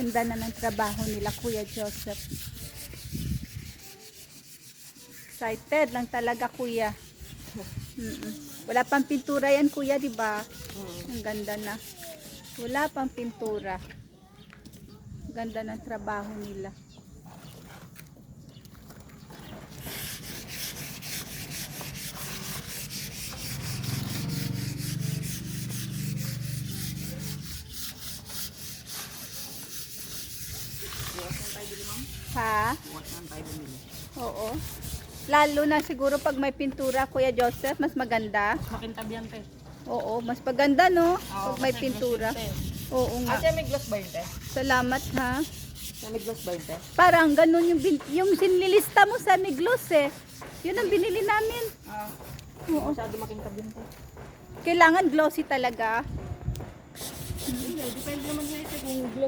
ganda na ng trabaho nila, Kuya Joseph. Excited lang talaga, Kuya. Wala pang pintura yan, Kuya, di ba? Ang ganda na. Wala pang pintura. Ganda ng trabaho nila. Ha? Oo. Lalo na siguro pag may pintura, Kuya Joseph, mas maganda. Makintab yan, te. Oo, mas maganda, no? Oo, Pag may kasi pintura. gloss yun, te. Oo nga. Ate, may gloss ba yun, te? Salamat, ha? May gloss ba yun, te? Parang ganun yung sinilista mo sa Miglos, eh. Yun ang binili namin. Oo. Masyado makintab yun, te. Kailangan glossy talaga. Depende naman sa ito kung gloss